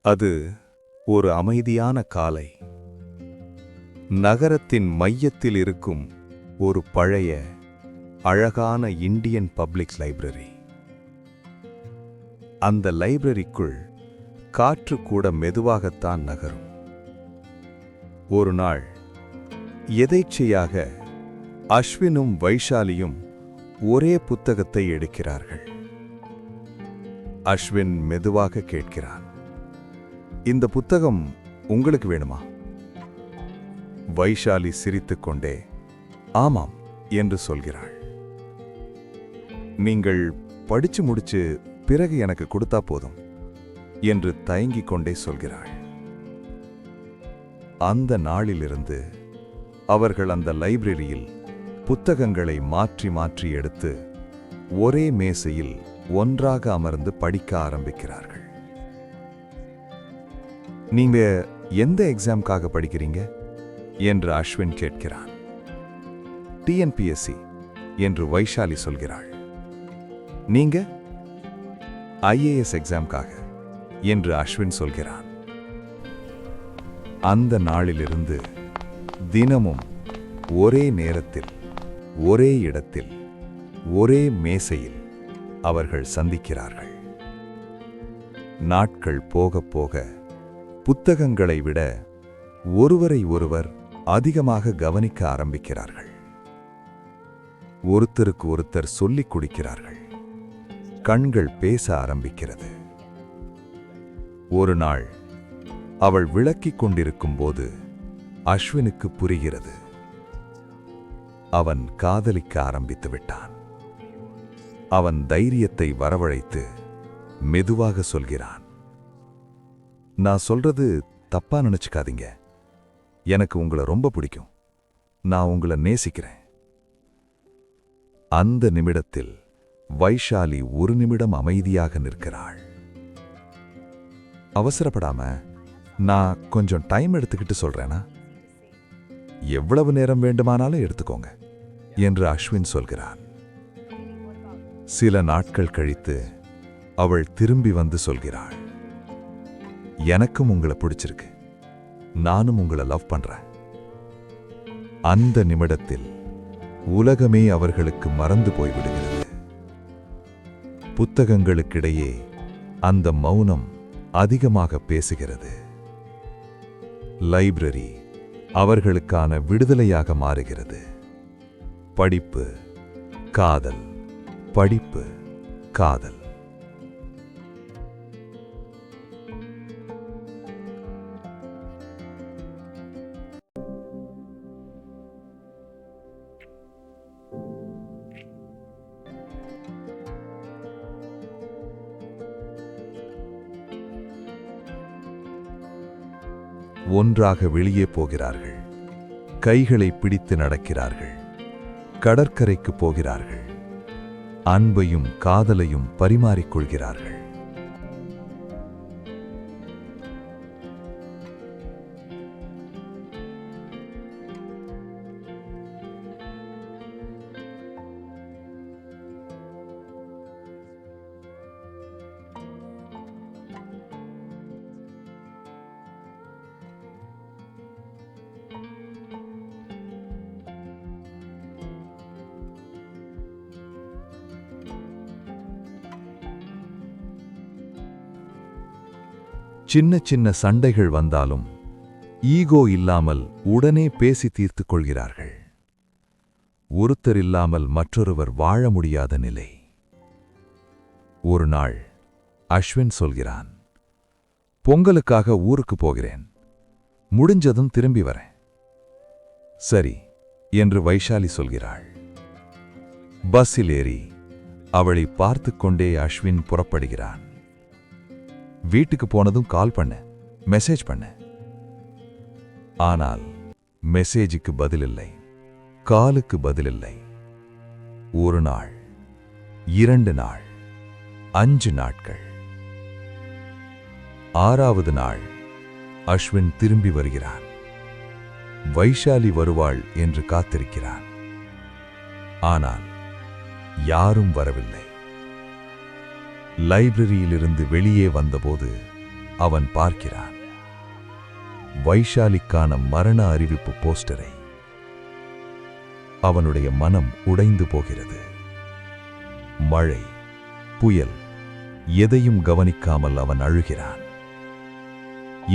அது ஒரு அமைதியான காலை. நகரத்தின் மையத்தில் இருக்கும் ஒரு பழைய அழகான இந்தியன் பப்ளிக் லைப்ரரி. அந்த லைப்ரரிக்குள் காற்று கூட மெதுவாகத்தான் நகரும். ஒரு நாள் எதேச்சையாக அஸ்வினும் வைஷாலியும் ஒரே புத்தகத்தை எடுக்கிறார்கள். அஸ்வின் மெதுவாக கேட்கிறான், இந்த புத்தகம் உங்களுக்கு வேணுமா? வைஷாலி சிரித்துக்கொண்டே ஆமாம் என்று சொல்கிறாள். நீங்கள் படிச்சு முடிச்சு பிறகு எனக்கு கொடுத்தா போதும் என்று தயங்கிக் கொண்டே சொல்கிறாள். அந்த நாளிலிருந்து அவர்கள் அந்த லைப்ரரியில் புத்தகங்களை மாற்றி மாற்றி எடுத்து ஒரே மேசையில் ஒன்றாக அமர்ந்து படிக்க ஆரம்பிக்கிறார்கள். நீங்க எந்த எக்ஸாம்காக படிக்கிறீங்க என்று அஸ்வின் கேட்கிறான். டிஎன்பிஎஸ்சி என்று வைஷாலி சொல்கிறாள். நீங்க ஐஏஎஸ் எக்ஸாம்காக என்று அஸ்வின் சொல்கிறான். அந்த நாளிலிருந்து தினமும் ஒரே நேரத்தில் ஒரே இடத்தில் ஒரே மேசையில் அவர்கள் சந்திக்கிறார்கள். நாட்கள் போக போக புத்தகங்களை விட ஒருவரை ஒருவர் அதிகமாக கவனிக்க ஆரம்பிக்கிறார்கள். ஒருத்தருக்கு ஒருத்தர் சொல்லிக் கொடுக்கிறார்கள். கண்கள் பேச ஆரம்பிக்கிறது. ஒரு நாள் அவள் விளக்கிக் கொண்டிருக்கும் போது அஸ்வினுக்கு புரிகிறது, அவன் காதலிக்க ஆரம்பித்து விட்டான். அவன் தைரியத்தை வரவழைத்து மெதுவாக சொல்கிறான், நான் சொல்றது தப்பா நினைச்சுக்காதீங்க, எனக்கு உங்களை ரொம்ப பிடிக்கும், நான் உங்களை நேசிக்கிறேன். அந்த நிமிடத்தில் வைஷாலி ஒரு நிமிடம் அமைதியாக நிற்கிறாள். அவசரப்படாம நான் கொஞ்சம் டைம் எடுத்துக்கிட்டு சொல்றேனா? எவ்வளவு நேரம் வேண்டுமானாலும் எடுத்துக்கோங்க என்று அஸ்வின் சொல்கிறான். சில நாட்கள் கழித்து அவள் திரும்பி வந்து சொல்கிறாள், எனக்கும் உங்களை பிடிச்சிருக்கு, நானும் உங்களை லவ் பண்றேன். அந்த நிமிடத்தில் உலகமே அவர்களுக்கு மறந்து போய்விடுகிறது. புத்தகங்களுக்கிடையே அந்த மௌனம் அதிகமாக பேசுகிறது. லைப்ரரி அவர்களுக்கான விடுதலையாக மாறுகிறது. படிப்பு, காதல், படிப்பு, காதல். ஒன்றாக வெளியே போகிறார்கள். கைகளை பிடித்து நடக்கிறார்கள். கடற்கரைக்கு போகிறார்கள். அன்பையும் காதலையும் பரிமாறிக்கொள்கிறார்கள். சின்ன சின்ன சண்டைகள் வந்தாலும் ஈகோ இல்லாமல் உடனே பேசி தீர்த்துக் கொள்கிறார்கள். ஒருத்தர் இல்லாமல் மற்றொருவர் வாழ முடியாத நிலை. ஒரு நாள் அஸ்வின் சொல்கிறான், பொங்கலுக்காக ஊருக்கு போகிறேன், முடிஞ்சதும் திரும்பி வரேன். சரி என்று வைஷாலி சொல்கிறாள். பஸ்ஸில் ஏறி அவளை பார்த்து கொண்டே அஸ்வின் புறப்படுகிறான். வீட்டுக்கு போனதும் கால் பண்ண, மெசேஜ் பண்ண. ஆனால் மெசேஜுக்கு பதிலில்லை, காலுக்கு பதிலில்லை. ஒரு நாள், 2 நாள், 5 நாட்கள். 6வது நாள் அஸ்வின் திரும்பி வருகிறான். வைஷாலி வருவாள் என்று காத்திருக்கிறான். ஆனால் யாரும் வரவில்லை. லைப்ரரியிலிருந்து வெளியே வந்தபோது அவன் பார்க்கிறான். வைஷாலிக்கான மரண அறிவிப்பு போஸ்டரை. அவனுடைய மனம் உடைந்து போகிறது. மழை, புயல், எதையும் கவனிக்காமல் அவன் அழுகிறான்.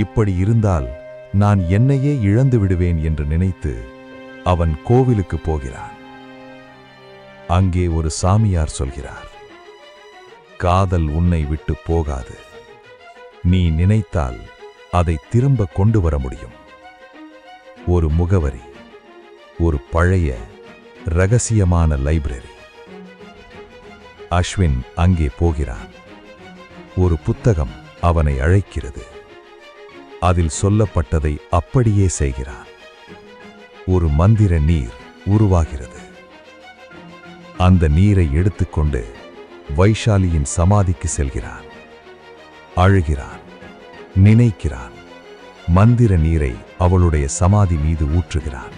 இப்படி இருந்தால் நான் என்னையே இழந்து விடுவேன் என்று நினைத்து அவன் கோவிலுக்கு போகிறான். அங்கே ஒரு சாமியார் சொல்கிறார், காதல் உன்னை விட்டு போகாது. நீ நினைத்தால் அதை திரும்ப கொண்டு வர முடியும். ஒரு முகவரி, ஒரு பழைய இரகசியமான லைப்ரரி. அஸ்வின் அங்கே போகிறான். ஒரு புத்தகம் அவனை அழைக்கிறது. அதில் சொல்லப்பட்டதை அப்படியே செய்கிறான். ஒரு மந்திர நீர் உருவாகிறது. அந்த நீரை எடுத்துக்கொண்டு வைஷாலியின் சமாதிக்கு செல்கிறான். அழுகிறான், நினைக்கிறான். மந்திர நீரை அவளுடைய சமாதி மீது ஊற்றுகிறான்.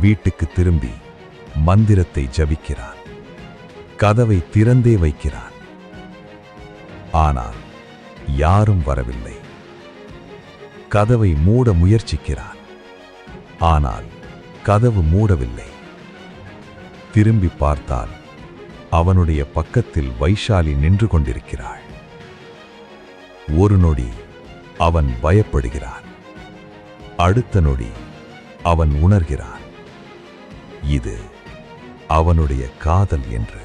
வீட்டுக்கு திரும்பி மந்திரத்தை ஜபிக்கிறான். கதவை திறந்தே வைக்கிறான். ஆனால் யாரும் வரவில்லை. கதவை மூட முயற்சிக்கிறான். ஆனால் கதவு மூடவில்லை. திரும்பி பார்த்தால் அவனுடைய பக்கத்தில் வைஷாலி நின்று கொண்டிருக்கிறாள். ஒரு நொடி அவன் பயப்படுகிறான். அடுத்த நொடி அவன் உணர்கிறான், இது அவனுடைய காதல் என்று.